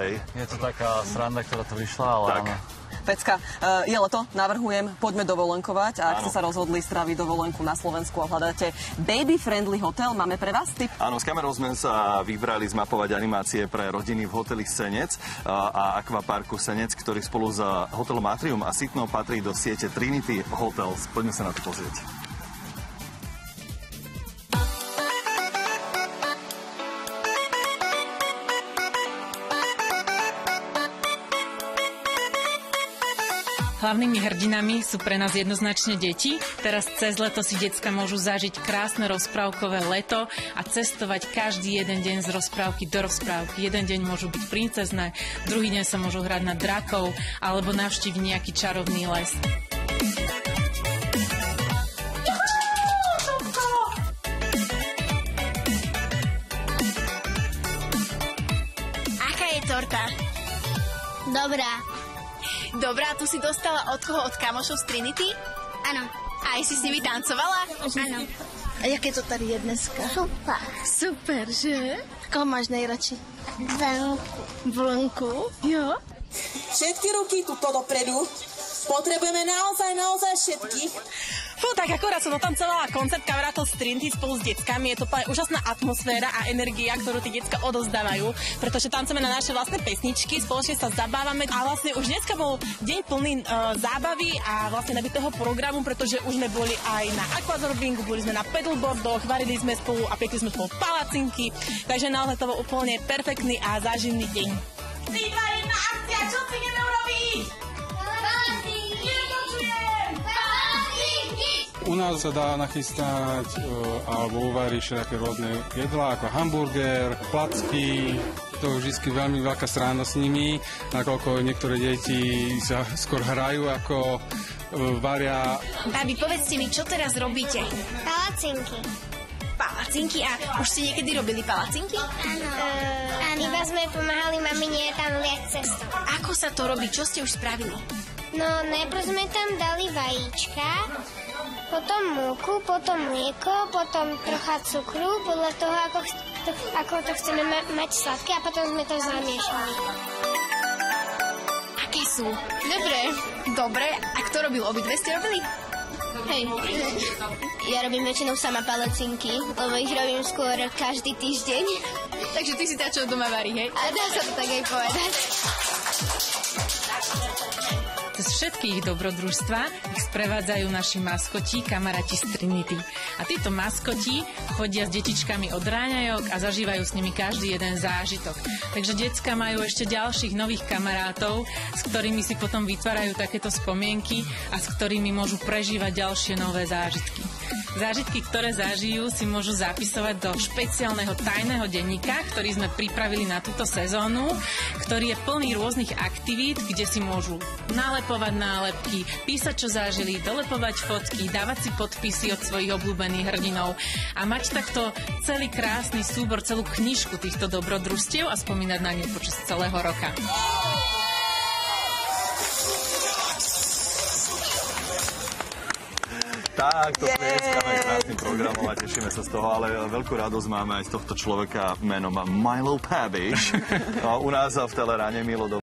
hej. Je to taká sranda, ktorá tu vyšla, ale Tak. áno. Pecka, je leto, navrhujem, poďme dovolenkovať a ak ste sa rozhodli stráviť dovolenku na Slovensku a hľadáte baby-friendly hotel, máme pre vás tip? Áno, s kamerou sme sa vybrali zmapovať animácie pre rodiny v hoteli Senec a akvaparku Senec, ktorý spolu s hotelom Atrium a Sitnou patrí do siete Trinity Hotels. Poďme sa na to pozrieť. Hlavnými hrdinami sú pre nás jednoznačne deti. Teraz cez leto si decka môžu zažiť krásne rozprávkové leto a cestovať každý jeden deň z rozprávky do rozprávky. Jeden deň môžu byť princezné, druhý deň sa môžu hrať na drakov alebo navštíviť nejaký čarovný les. Aká je torta? Dobrá. Dobrá, tu si dostala od koho? Od kamošov z Trinity? Áno. Aj si s nimi tancovala? Áno. A jaké to tady je dneska? Super. Super, že? Koho máš nejradši? Vlnku. Vlnku? Jo. Všetky ruky tuto dopredu. Potrebujeme naozaj všetkých. Fú, tak akorát som dotancovala koncert kamarátov z Trinity spolu s deckami. Je to úžasná atmosféra a energia, ktorú tie decka odovzdávajú, pretože tancujeme na naše vlastné pesničky, spoločne sa zabávame a vlastne už dneska bol deň plný zábavy a vlastne nabitého programu, pretože už sme boli aj na aquazorbingu, boli sme na pedalboardoch, varili sme spolu a piekli sme spolu palacinky, takže naozaj to bol úplne perfektný a záživný deň. 3, 2, 1, akcia! Čo si ideme urobiť? U nás sa dá nachystať alebo uvariť všetké rôzne jedlá, ako hamburger, placky. To je vždy veľmi veľká sranda s nimi, nakoľko niektoré deti sa skôr hrajú, ako varia. Babi, povedzte mi, čo teraz robíte? Palacinky. Palacinky? A už ste niekedy robili palacinky? Áno. Iba sme pomáhali mamine tam liať cestu. Ako sa to robí? Čo ste už spravili? No, najprv sme tam dali vajíčka, potom múku, potom mlieko, potom trocha cukru, podľa toho, ako to chceme mať sladké, a potom sme to zamiešali. Aké sú? Dobre. A kto robil? Obidve ste robili? Hej. Ja robím väčšinou sama palacinky, lebo ich robím skôr každý týždeň. Takže ty si tá, čo doma varí, hej? A dá sa to tak aj povedať. Cez všetky ich dobrodružstva ich sprevádzajú naši maskoti, kamaráti z Trinity. A títo maskoti chodia s detičkami od ráňajok a zažívajú s nimi každý jeden zážitok. Takže decka majú ešte ďalších nových kamarátov, s ktorými si potom vytvárajú takéto spomienky a s ktorými môžu prežívať ďalšie nové zážitky. Zážitky, ktoré zažijú, si môžu zapisovať do špeciálneho tajného denníka, ktorý sme pripravili na túto sezónu, ktorý je plný rôznych aktivít, kde si môžu nalepovať nálepky, písať, čo zažili, dolepovať fotky, dávať si podpisy od svojich obľúbených hrdinov a mať takto celý krásny súbor, celú knižku týchto dobrodružstiev a spomínať na ne počas celého roka. Tak, to prieskáme krásnym programom a tešíme sa z toho, ale veľkú radosť máme aj z tohto človeka menom Milo Pabiš. U nás v Teleráne, Milo,